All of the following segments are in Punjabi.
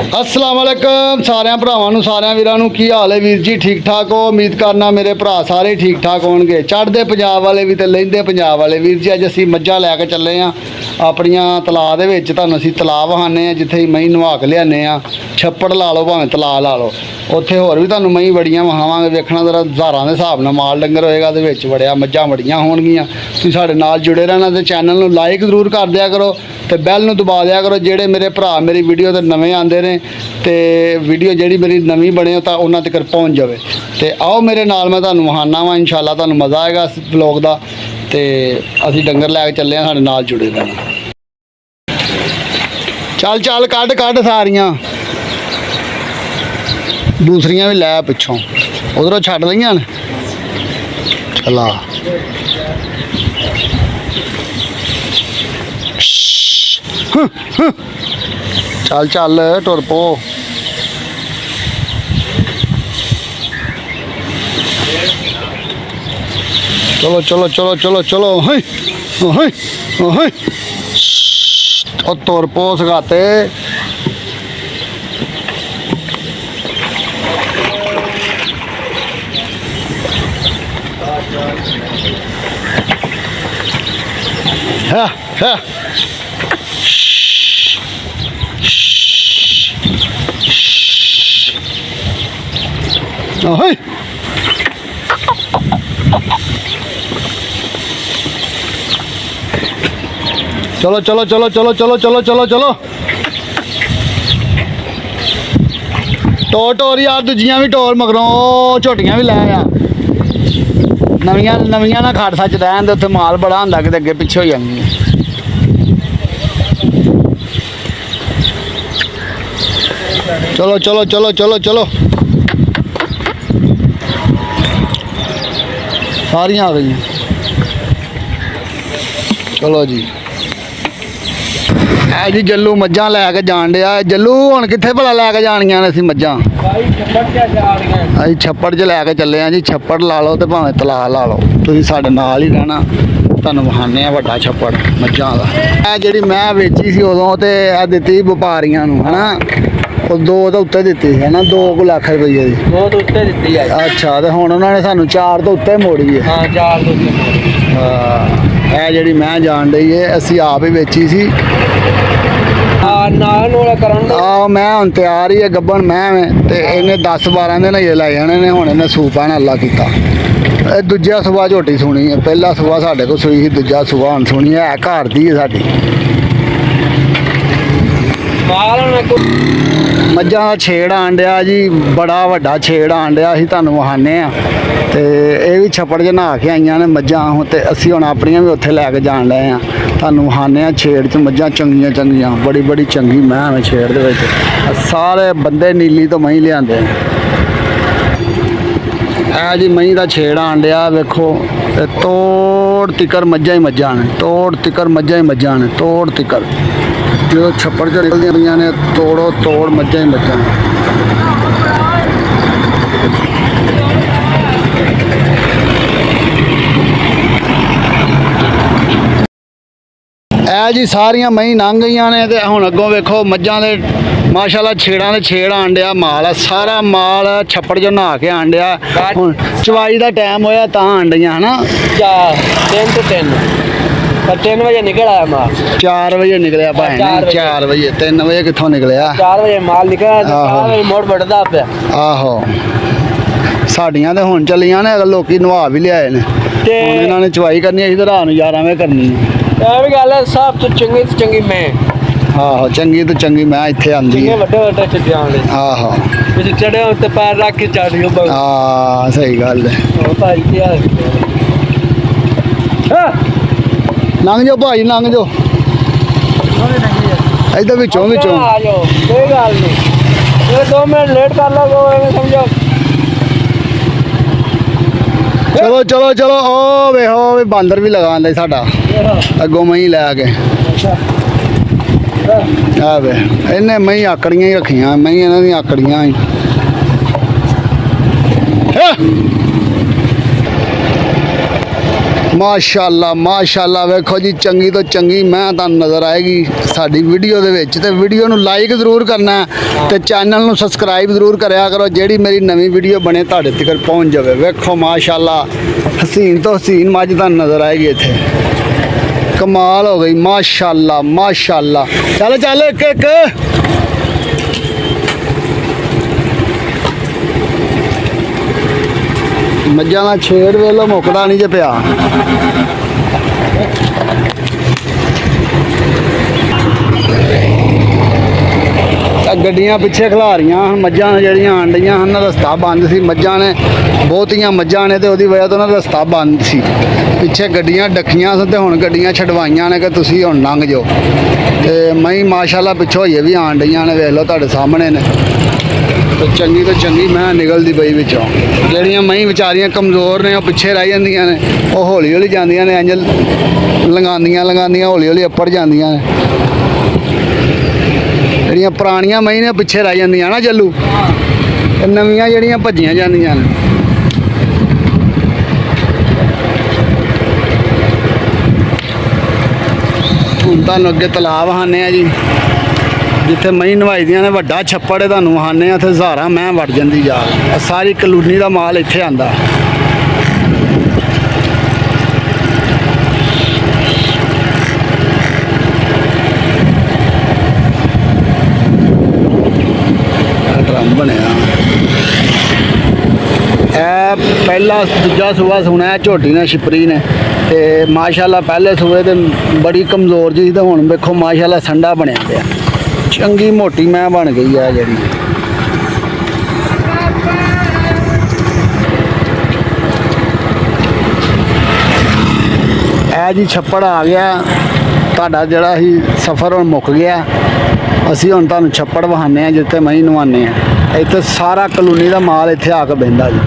अस्सलाम वालेकुम सारे भरावां नूं सारे वीरां नूं की हाल है वीर जी ठीक ठाक हो। उम्मीद करना मेरे भरा सारे ठीक ठाक होणगे। चढ़दे पंजाब वाले भी ते लहिंदे पंजाब वाले। वीर जी अज असीं मੱਝਾਂ लैके चले हाँ अपनियां तलाऽ दे विच। तुहानूं असीं तलाऽ विखाने आ जिथे महीं नवा के लिआने आ। छप्पड़ ला लो भावें तलाऽ ला लो, उत्थे होर भी तुहानूं महीं बड़ियां विखावांगे। वेखना जरा हज़ारां दे हिसाब नाल माल डंगर होएगा ते विच वड़िया मੱਝਾਂ बड़ियां होणगीਆਂ। तुसीं साडे नाल जुड़े रहना ते चैनल नूं लाइक जरूर कर दिया करो ते बैल नूं दबा दिया करो। जेड़े मेरे भरा मेरी वीडियो ते नवें आंदे ने ते वीडियो जिहड़ी मेरी नवीं बने तां उन्हां तक पहुँच जावे। ते आओ मेरे नाल मैं तुहानूं विखाना वा। इंशाअल्लाह तुहानूं मज़ा आएगा इस व्लॉग दा। ते असीं डंगर लैके चले आ, साडे नाल जुड़े रहना। चल चल कड्ढ कड्ढ सारियां दूसरियां भी लै पिछों उधरों छड्ड लईआं ने। चला चल चल टुर पो। चलो चलो चलो चलो चलो हें हें हें तुर पो सगाते। है है Hey! चलो चलो चलो चलो चलो चलो चलो चलो टोर टोर यार दूजियां भी टोर मगरों झोटियां भी लै आ। नवियां नवियां ना खड़ सच रहन दे, उत्थे माल बड़ा हुंदा कि अगे पिछे हो जांदी। चलो चलो चलो चलो चलो सारियां आ गई। चलो जी है जी जल्लू मੱਝਾਂ लैके जान दिया। जल्लू हुण कित्थे भला लैके जानियां ने असीं मੱਝਾਂ? असीं छप्पड़ च लैके चले हैं जी। छप्पड़ ला लो ते भावें तलाऽ ला लो, तुसीं साडे नाल ही रहना। तुहानूं विखाने आ वड्डा छप्पड़ मੱਝਾਂ दा। ਇਹ ਜਿਹੜੀ ਮੈਂ ਵੇਚੀ ਸੀ ਉਦੋਂ ਤੇ ਇਹ ਦਿੱਤੀ ਵਪਾਰੀਆਂ ਨੂੰ ਹਨਾ। ਉਹ 2 ਤੋਂ ਉੱਤੇ ਦਿੱਤੀ ਹੈ ਨਾ, 2 ਲੱਖ ਰੁਪਏ ਦੀ। 2 ਤੋਂ ਉੱਤੇ ਦਿੱਤੀ ਹੈ। ਅੱਛਾ ਤੇ ਹੁਣ ਉਹਨਾਂ ਨੇ ਸਾਨੂੰ 4 ਤੋਂ ਉੱਤੇ ਮੋੜੀ ਹੈ। ਹਾਂ 4 ਤੋਂ ਉੱਤੇ। ਹਾਂ ਇਹ ਜਿਹੜੀ ਮੈਂ ਜਾਣ ਡਈ ਹੈ ਅਸੀਂ ਆਪ ਹੀ ਵੇਚੀ ਸੀ। ਨਾਲ ਨਾਲ ਕਰਨ ਆ ਮੈਂ ਹੁਣ ਤਿਆਰ ਹੀ ਹੈ ਗੱਬਣ ਮੈਂ ਤੇ ਇਹਨੇ 10-12 ਦਿਨ ਹਜੇ ਲੈ ਜਾਣੇ ਨੇ। ਹੁਣ ਇਹਨੇ ਸੂਪਾ ਨਾਲ ਅੱਲਾ ਕੀਤਾ। ਇਹ ਦੂਜਾ ਸੁਬਾ ਝੋਟੀ ਸੁਣੀ ਹੈ। ਪਹਿਲਾ ਸੁਬਾ ਸਾਡੇ ਕੋਲ ਸੂਈ ਸੀ, ਦੂਜਾ ਸੁਬਾ ਹੁਣ ਸੁਣੀ ਹੈ। ਘਰ ਦੀ ਹੈ ਸਾਡੀ। ਮੱਝਾਂ ਦਾ ਛੇੜ ਆਣ ਡਿਆ ਜੀ, ਬੜਾ ਵੱਡਾ ਛੇੜ ਆਣ ਡਿਆ। ਅਸੀਂ ਤੁਹਾਨੂੰ ਵਿਖਾਉਂਦੇ ਆ। ਤੇ ਇਹ ਵੀ ਛੱਪੜ 'ਚ ਨਹਾ ਕੇ ਆਈਆਂ ਨੇ ਮੱਝਾਂ ਹੁਣ, ਤੇ ਅਸੀਂ ਹੁਣ ਆਪਣੀਆਂ ਵੀ ਉੱਥੇ ਲੈ ਕੇ ਜਾਣ ਡਏ ਆ। ਤੁਹਾਨੂੰ ਵਿਖਾਉਂਦੇ ਆ ਛੇੜ 'ਚ ਮੱਝਾਂ ਚੰਗੀਆਂ ਚੰਗੀਆਂ, ਬੜੀ ਬੜੀ ਚੰਗੀ ਮੈਂ ਐਵੇਂ ਛੇੜ ਦੇ ਵਿੱਚ। ਸਾਰੇ ਬੰਦੇ ਨੀਲੀ ਤੋਂ ਮਹੀਂ ਲਿਆਂਦੇ ਨੇ। ਇਹ ਜੀ ਮਹੀਂ ਦਾ ਛੇੜ ਆਣ ਡਿਆ ਵੇਖੋ। ਤੇ ਤੋੜ ਤਿਕਰ ਮੱਝਾਂ ਹੀ ਮੱਝਾਂ ਨੇ, ਤੋੜ ਤਿਕਰ ਮੱਝਾਂ ਹੀ ਮੱਝਾਂ ਨੇ, ਤੋੜ ਤਿਕਰ। ਜਦੋਂ ਛੱਪੜ 'ਚ ਨਿਕਲਦੀਆਂ ਪਈਆਂ ਨੇ ਤੋੜੋ ਤੋੜ ਮੱਝਾਂ ਹੀ ਮੱਝਾਂ ਨੇ। ਇਹ ਜੀ ਸਾਰੀਆਂ ਮਹੀਂ ਲੰਘ ਗਈਆਂ ਨੇ ਤੇ ਹੁਣ ਅੱਗੋਂ ਵੇਖੋ ਮੱਝਾਂ ਦੇ ਮਾਸ਼ਾਅੱਲਾ ਛੇੜਾਂ ਦੇ ਛੇੜ ਆਣ ਡਿਆ। ਮਾਲ ਆ ਸਾਰਾ ਮਾਲ ਛੱਪੜ 'ਚ ਨਹਾ ਕੇ ਆਣ ਡਿਆ। ਹੁਣ ਚਵਾਈ ਦਾ ਟਾਈਮ ਹੋਇਆ ਤਾਂ ਆਣ ਡਈਆਂ ਹਨਾ। 3 ਤੋਂ 3 ਪਰ 3 ਵਜੇ ਨਿਕਲ ਆਇਆ ਮਾਲ। 4 ਵਜੇ ਨਿਕਲਿਆ ਭਾਈ। 4 ਵਜੇ 3 ਵਜੇ ਕਿੱਥੋਂ ਨਿਕਲਿਆ? 4 ਵਜੇ ਮਾਲ ਨਿਕਲਿਆ ਤੇ 4 ਵਜੇ ਮੋੜ ਵੱਢਦਾ ਪਿਆ। ਆਹੋ ਸਾਡੀਆਂ ਤੇ ਹੁਣ ਚੱਲੀਆਂ ਨੇ, ਲੋਕੀ ਨਵਾ ਵੀ ਲਿਆਏ ਨੇ ਤੇ ਹੁਣ ਇਹਨਾਂ ਨੇ ਚਵਾਈ ਕਰਨੀ। ਅਸੀਂ ਤਾਂ ਰਾਤ ਨੂੰ 11 ਵਜੇ ਕਰਨੀ ਹੈ। ਇਹ ਵੀ ਗੱਲ ਹੈ ਸਭ ਤੋਂ ਚੰਗੀ ਤੋਂ ਚੰਗੀ ਮੈਂ। ਆਹੋ ਚੰਗੀ ਤੋਂ ਚੰਗੀ ਮੈਂ ਇੱਥੇ ਆਂਦੀ ਹੈ। ਵੱਡੇ ਵੱਡੇ ਚਿੱਟਿਆਂ ਵਾਲੇ ਆਹੋ ਵਿੱਚ ਚੜਿਆ ਉੱਤੇ ਪੈਰ ਰੱਖ ਕੇ ਚੜ੍ਹ ਗਿਆ। ਹਾਂ ਸਹੀ ਗੱਲ ਹੈ। ਉਹ ਭਾਈ ਕੀ ਹਾਲ ਹੈ? ਲੰਘ ਜਾਓ ਭਾਈ ਲੰਘ ਜਾਓ ਇੱਧਰ ਵਿੱਚੋਂ ਵਿੱਚੋਂ। ਆ ਜਾਓ ਕੋਈ ਗੱਲ ਨਹੀਂ। ਇਹ 2 ਮਿੰਟ ਲੇਟ ਕਰ ਲਓ ਐਵੇਂ ਸਮਝੋ। ਚਲੋ ਚਲੋ ਚਲੋ ਉਹ ਵੇਖੋ ਵੀ ਬਾਂਦਰ ਵੀ ਲਗਾ ਆਂਦਾ ਸਾਡਾ ਅੱਗੋਂ ਮਹੀਂ ਲੈ ਕੇ। ਆ ਵੇ ਇਹਨੇ ਮਹੀਂ ਆਕੜੀਆਂ ਹੀ ਰੱਖੀਆਂ। ਮਹੀਂ ਇਹਨਾਂ ਦੀਆਂ ਆਕੜੀਆਂ ਹੀ। ਮਾਸ਼ਾਅੱਲਾ ਮਾਸ਼ਾਅੱਲਾ। ਵੇਖੋ ਜੀ ਚੰਗੀ ਤੋਂ ਚੰਗੀ ਮੈਂ ਤੁਹਾਨੂੰ ਨਜ਼ਰ ਆਏਗੀ ਸਾਡੀ ਵੀਡੀਓ ਦੇ ਵਿੱਚ। ਤੇ ਵੀਡੀਓ ਨੂੰ ਲਾਈਕ ਜ਼ਰੂਰ ਕਰਨਾ ਹੈ ਤੇ ਚੈਨਲ ਨੂੰ ਸਬਸਕ੍ਰਾਈਬ ਜ਼ਰੂਰ ਕਰਿਆ ਕਰੋ, ਜਿਹੜੀ ਮੇਰੀ ਨਵੀਂ ਵੀਡੀਓ ਬਣੇ ਤੁਹਾਡੇ ਤੱਕ ਪਹੁੰਚ ਜਾਵੇ। ਵੇਖੋ ਮਾਸ਼ਾਅੱਲਾ ਹਸੀਨ ਤੋਂ ਹਸੀਨ ਮੱਝ ਤੁਹਾਨੂੰ ਨਜ਼ਰ ਆਏਗੀ ਇੱਥੇ। ਕਮਾਲ ਹੋ ਗਈ ਮਾਸ਼ਾਅੱਲਾ ਮਾਸ਼ਾਅੱਲਾ। ਚੱਲ ਚੱਲ ਇੱਕ ਇੱਕ। ਮੱਝਾਂ ਦਾ ਛੇੜ ਵੇਲੋ ਮੁੱਕਦਾ ਨਹੀਂ ਜੇ ਪਿਆ। ਆਹ ਗੱਡੀਆਂ ਪਿੱਛੇ ਖਿਲਾ ਰਹੀਆਂ ਹਨ ਮੱਝਾਂ ਜਿਹੜੀਆਂ ਆਣ ਡਈਆਂ ਹਨ। ਰਸਤਾ ਬੰਦ ਸੀ, ਮੱਝਾਂ ਨੇ ਬਹੁਤੀਆਂ ਮੱਝਾਂ ਨੇ ਤੇ ਉਹਦੀ ਵਜ੍ਹਾ ਤੋਂ ਨਾ ਰਸਤਾ ਬੰਦ ਸੀ। ਪਿੱਛੇ ਗੱਡੀਆਂ ਡੱਕੀਆਂ ਸੀ ਤੇ ਹੁਣ ਗੱਡੀਆਂ ਛਡਵਾਈਆਂ ਨੇ ਕਿ ਤੁਸੀਂ ਹੁਣ ਲੰਘ ਜਾਓ। ਤੇ ਮੈਂ ਮਾਸ਼ਾਅੱਲਾ ਪਿੱਛੋਂ ਇਹ ਵੀ ਆਣ ਡਈਆਂ ਨੇ, ਵੇਖ ਲਓ ਤੁਹਾਡੇ ਸਾਹਮਣੇ ਨੇ। ਤੇ ਚੰਗੀ ਤੋਂ ਚੰਗੀ ਮੈਂ ਨਿਕਲਦੀ ਪਈ ਵਿੱਚੋਂ। ਜਿਹੜੀਆਂ ਮੈਂ ਵਿਚਾਰੀਆਂ ਕਮਜ਼ੋਰ ਨੇ ਉਹ ਪਿੱਛੇ ਰਹਿ ਜਾਂਦੀਆਂ ਨੇ, ਉਹ ਹੌਲੀ ਹੌਲੀ ਜਾਂਦੀਆਂ ਨੇ, ਇੰਜ ਲੰਘਾਉਂਦੀਆਂ ਹੌਲੀ ਹੌਲੀ ਉੱਪਰ ਜਾਂਦੀਆਂ ਨੇ। ਜਿਹੜੀਆਂ ਪੁਰਾਣੀਆਂ ਮੈਂ ਨੇ ਪਿੱਛੇ ਰਹਿ ਜਾਂਦੀਆਂ ਨਾ ਜੱਲੂ, ਤੇ ਨਵੀਆਂ ਜਿਹੜੀਆਂ ਭੱਜੀਆਂ ਜਾਂਦੀਆਂ ਨੇ। ਹੁਣ ਤੁਹਾਨੂੰ ਅੱਗੇ ਤਲਾਬ ਵਹਾਨੇ ਆ ਜੀ, ਜਿੱਥੇ ਮਹੀਂ ਨਵਾਈਦੀਆਂ ਨੇ। ਵੱਡਾ ਛੱਪੜ ਹੈ, ਤੁਹਾਨੂੰ ਵਹਾਨੇ ਆ। ਇੱਥੇ ਹਜ਼ਾਰਾਂ ਮੈਂ ਵੜ ਜਾਂਦੀ ਜਾ। ਸਾਰੀ ਕਲੋਨੀ ਦਾ ਮਾਲ ਇੱਥੇ ਆਂਦਾ। ਡਰਮ ਬਣਿਆ ਇਹ ਪਹਿਲਾ ਦੂਜਾ ਸੂਆ ਸੁਣਿਆ ਝੋਟੀ ਨੇ ਛਿਪਰੀ ਨੇ। ਤੇ ਮਾਸ਼ਾਅੱਲਾ ਪਹਿਲੇ ਸੂਏ ਤੇ ਬੜੀ ਕਮਜ਼ੋਰ ਜੀ, ਤੇ ਹੁਣ ਵੇਖੋ ਮਾਸ਼ਾਅੱਲਾ ਸੰਡਾ ਬਣਿਆ ਪਿਆ। ਚੰਗੀ ਮੋਟੀ ਮੈਂ ਬਣ ਗਈ ਆ ਜਿਹੜੀ। ਇਹ ਜੀ ਛੱਪੜ ਆ ਗਿਆ ਤੁਹਾਡਾ, ਜਿਹੜਾ ਹੀ ਸਫ਼ਰ ਹੁਣ ਮੁੱਕ ਗਿਆ। ਅਸੀਂ ਹੁਣ ਤੁਹਾਨੂੰ ਛੱਪੜ ਵਹਾਨੇ ਆ ਜਿੱਥੇ ਮਹੀਂ ਨਵਾਨੇ ਆ। ਇੱਥੇ ਸਾਰਾ ਕਲੋਨੀ ਦਾ ਮਾਲ ਇੱਥੇ ਆ ਕੇ ਬਹਿੰਦਾ ਜੀ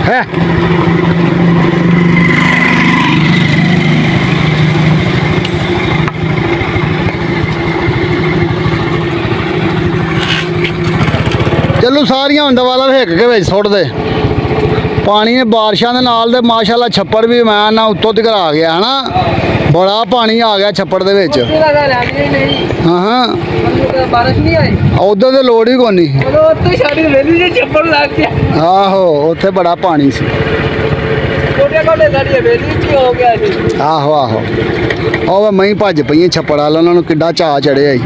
ਹੈ। ਚਲੋ ਸਾਰੀਆਂ ਹੁਣ ਦਵਾਲਾ ਵੇਖ ਕੇ ਵਿੱਚ ਸੁੱਟ ਦੇ। ਪਾਣੀ ਨੇ ਬਾਰਿਸ਼ਾਂ ਦੇ ਨਾਲ ਤੇ ਮਾਸ਼ਾਅੱਲਾ ਛੱਪੜ ਵੀ ਮੈਂ ਨਾ ਉੱਤੋਂ ਤੱਕ ਆ ਗਿਆ ਹਨਾ। ਬੜਾ ਪਾਣੀ ਆ ਗਿਆ ਛੱਪੜ ਦੇ ਵਿੱਚ। ਹਾਂ ਹਾਂ ਬਾਰਿਸ਼ ਨਹੀਂ ਆਈ ਉਧਰ ਤੇ ਲੋੜ ਹੀ ਕੋਈ ਨਹੀਂ। ਉੱਥੇ ਸਾਡੀ ਵੇਲੀ ਜੇ ਛੱਪੜ ਲੱਗ ਗਿਆ। ਆਹੋ ਉੱਥੇ ਬੜਾ ਪਾਣੀ ਸੀ। ਕੋਟੇ ਕੋਟੇ ਸਾਡੀ ਵੇਲੀ ਚ ਹੋ ਗਿਆ ਜੀ। ਆਹੋ ਆਹੋ ਉਹ ਮੈਂ ਭੱਜ ਪਈਆਂ ਛੱਪੜ ਵਾਲ, ਉਹਨਾਂ ਨੂੰ ਕਿੱਡਾ ਚਾਅ ਚੜਿਆ ਜੀ।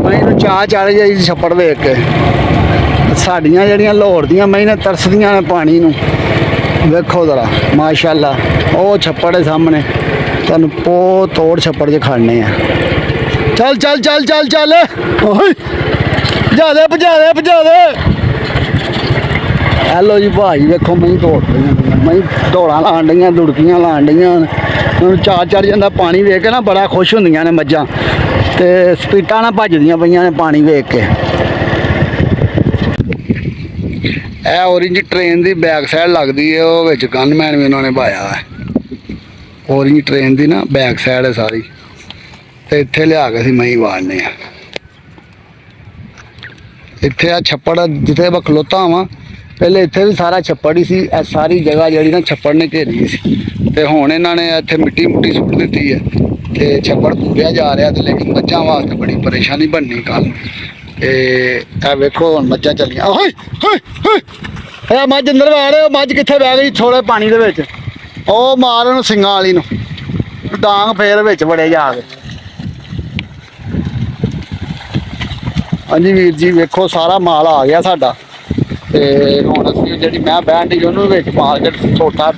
ਮੈਨੂੰ ਚਾਅ ਚੜ ਗਿਆ ਜੀ ਛੱਪੜ ਵੇਖ ਕੇ। ਸਾਡੀਆਂ ਜਿਹੜੀਆਂ ਲਾਹੌਰ ਦੀਆਂ ਮਹੀਨੇ ਤਰਸਦੀਆਂ ਨੇ ਪਾਣੀ ਨੂੰ। ਵੇਖੋ ਜ਼ਰਾ ਮਾਸ਼ਾਅੱਲਾ ਉਹ ਛੱਪੜ ਦੇ ਸਾਹਮਣੇ ਤੁਹਾਨੂੰ ਪੋ ਤੋੜ ਛੱਪੜ 'ਚ ਖੜਨੇ ਆ। ਚੱਲ ਚੱਲ ਚੱਲ ਚੱਲ ਚੱਲ ਓਏ ਭਜਾ ਦੇ ਭਜਾ ਦੇ ਭਜਾ ਦੇ। ਹੈਲੋ ਜੀ ਭਾਈ ਵੇਖੋ ਮੈਂ ਦੌੜ ਪਈਆਂ, ਮੈਂ ਦੌੜਾਂ ਲਾਣ ਡਈਆਂ, ਦੁੜਕੀਆਂ ਲਾਣ ਡਈਆਂ। ਉਹਨੂੰ ਚਾਅ ਚੜ ਜਾਂਦਾ ਪਾਣੀ ਵੇਖ ਕੇ ਨਾ, ਬੜਾ ਖੁਸ਼ ਹੁੰਦੀਆਂ ਨੇ ਮੱਝਾਂ। ਤੇ ਸਪੀਟਾਂ ਨਾਲ ਭੱਜਦੀਆਂ ਪਈਆਂ ਨੇ ਪਾਣੀ ਵੇਖ ਕੇ। ਇਹ ਔਰੇਂਜ ਟ੍ਰੇਨ ਦੀ ਬੈਕ ਸਾਈਡ ਲੱਗਦੀ ਹੈ, ਉਹ ਵਿੱਚ ਗਨਮੈਨ ਵੀ ਉਹਨਾਂ ਨੇ ਪਾਇਆ ਹੈ। ਔਰੇਂਜ ਟ੍ਰੇਨ ਦੀ ਨਾ ਬੈਕ ਸਾਈਡ ਹੈ ਸਾਰੀ। ਤੇ ਇੱਥੇ ਲਿਆ ਕੇ ਅਸੀਂ ਮਹੀਂ ਵਾੜਨੇ ਆ। ਇੱਥੇ ਆ ਛੱਪੜ ਜਿੱਥੇ ਮੈਂ ਖਲੋਤਾ ਵਾਂ, ਪਹਿਲੇ ਇੱਥੇ ਵੀ ਸਾਰਾ ਛੱਪੜ ਹੀ ਸੀ। ਇਹ ਸਾਰੀ ਜਗ੍ਹਾ ਜਿਹੜੀ ਨਾ ਛੱਪੜ ਨੇ ਘੇਰੀ ਸੀ। ਤੇ ਹੁਣ ਇਹਨਾਂ ਨੇ ਇੱਥੇ ਮਿੱਟੀ ਮੁੱਟੀ ਸੁੱਟ ਦਿੱਤੀ ਹੈ ਤੇ ਛੱਪੜ ਪੂਰਿਆ ਜਾ ਰਿਹਾ। ਤੇ ਲੇਕਿਨ ਮੱਝਾਂ ਵਾਸਤੇ ਬੜੀ ਪਰੇਸ਼ਾਨੀ ਬਣਨੀ ਕੱਲ। ਤੇ ਇਹ ਵੇਖੋ ਹੁਣ ਮੱਝਾਂ ਚੱਲੀਆਂ। ਓਏ ਹੋਏ ਹੋਏ ਇਹ ਮੱਝ ਅੰਦਰ ਵਾੜ। ਮੱਝ ਕਿੱਥੇ ਬਹਿ ਗਈ ਥੋੜੇ ਪਾਣੀ ਦੇ ਵਿੱਚ। ਉਹ ਮਾਰ ਉਹਨੂੰ ਸਿੰਘਾਂ ਵਾਲੀ ਨੂੰ, ਡਾਂਗ ਫੇਰ ਵਿੱਚ ਵੜੇ ਜਾ ਕੇ। ਹਾਂਜੀ ਵੀਰ ਜੀ ਵੇਖੋ ਸਾਰਾ ਮਾਲ ਆ ਗਿਆ ਸਾਡਾ। ਤੇ ਹੁਣ ਅਸੀਂ ਜਿਹੜੀ ਮੈਂ ਬਹਿਣ ਦੀ ਉਹਨੂੰ ਵਿੱਚ ਮਾਰ ਕੇ ਛੋਟਾ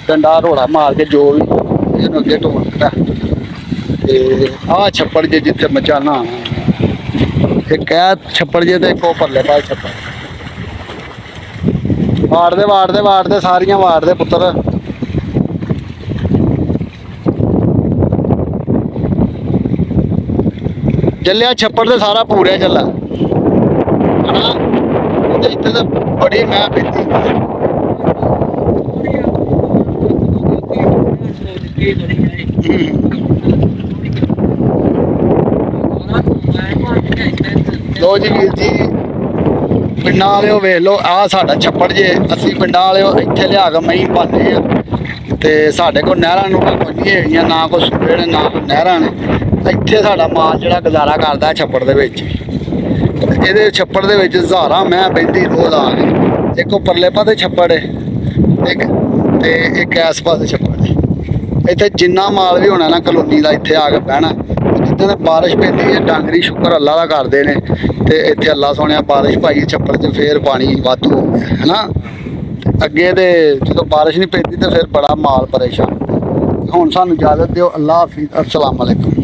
ਡੰਡਾ ਰੋੜਾ ਮਾਰ ਕੇ ਜੋ ਵੀ ਇਹਨੂੰ ਅੱਗੇ ਢੋਣ ਦਿੱਤਾ। ਤੇ ਆਹ ਛੱਪੜ ਜੇ ਜਿੱਥੇ ਮੱਝਾਂ ਨਹਾਉਣ, ਇੱਕ ਇਹ ਛੱਪੜ ਜੇ ਤੇ ਇੱਕ ਉਹ ਪਰਲੇ ਪਾਸੇ ਛੱਪੜ। ਵਾੜਦੇ ਵਾੜਦੇ ਵਾੜਦੇ ਸਾਰੀਆਂ ਵਾੜਦੇ ਪੁੱਤਰ। ਚੱਲਿਆ ਛੱਪੜ ਤੇ ਸਾਰਾ ਪੂਰਿਆ ਚੱਲਾ ਹਨਾ। ਤੇ ਇੱਥੇ ਤਾਂ ਬੜੀ ਮੈਂ ਪੈਂਦੀ। ਲੋ ਜੀ ਵੀਰ ਜੀ ਪਿੰਡਾਂ ਵਾਲਿਓ ਵੇਖ ਲਓ ਆਹ ਸਾਡਾ ਛੱਪੜ ਜੇ ਅਸੀਂ ਪਿੰਡਾਂ ਵਾਲਿਓ ਇੱਥੇ ਲਿਆ ਕੇ ਮਹੀਂ ਪਾਉਂਦੇ ਆ ਤੇ ਸਾਡੇ ਕੋਲ ਨਹਿਰਾਂ ਨੂੰ ਕੋਈ ਨਹੀਂ ਹੈਗੀਆਂ ਨਾ ਕੋਈ ਸੂਬੇ ਨੇ ਨਾ ਕੋਈ ਨਹਿਰਾਂ ਨੇ ਇੱਥੇ ਸਾਡਾ ਮਾਲ ਜਿਹੜਾ ਗੁਜ਼ਾਰਾ ਕਰਦਾ ਛੱਪੜ ਦੇ ਵਿੱਚ ਇਹਦੇ ਛੱਪੜ ਦੇ ਵਿੱਚ ਹਜ਼ਾਰਾਂ ਮੈਂ ਬਹਿੰਦੀ ਰੋਜ਼ ਆ ਕੇ ਇੱਕ ਉਹ ਪਰਲੇ ਪਾਸੇ ਛੱਪੜ ਹੈ ਇੱਕ ਤੇ ਇੱਕ ਇਸ ਪਾਸੇ ਛੱਪੜ ਹੈ ਇੱਥੇ ਜਿੰਨਾ ਮਾਲ ਵੀ ਹੋਣਾ ਨਾ ਕਲੋਨੀ ਦਾ ਇੱਥੇ ਆ ਕੇ ਬਹਿਣਾ ਜਿੱਦਾਂ ਬਾਰਿਸ਼ ਪੈਂਦੀ ਹੈ ਡਾਂਗਰੀ ਸ਼ੁਕਰ ਅੱਲਾ ਦਾ ਕਰਦੇ ਨੇ ਤੇ ਇੱਥੇ ਅੱਲਾ ਸੋਹਣਿਆ ਬਾਰਿਸ਼ ਪਾਈ ਛੱਪੜ 'ਚ ਫੇਰ ਪਾਣੀ ਵਾਧੂ ਹੋ ਗਿਆ ਹੈ ਨਾ ਅੱਗੇ ਤੇ ਜਦੋਂ ਬਾਰਿਸ਼ ਨਹੀਂ ਪੈਂਦੀ ਤੇ ਫਿਰ ਬੜਾ ਮਾਲ ਪਰੇਸ਼ਾਨ ਹੁਣ ਸਾਨੂੰ ਇਜਾਜ਼ਤ ਦਿਓ ਅੱਲਾ ਹਾਫਿਜ਼ ਅਸਲਾਮ ਅਲੈਕੁਮ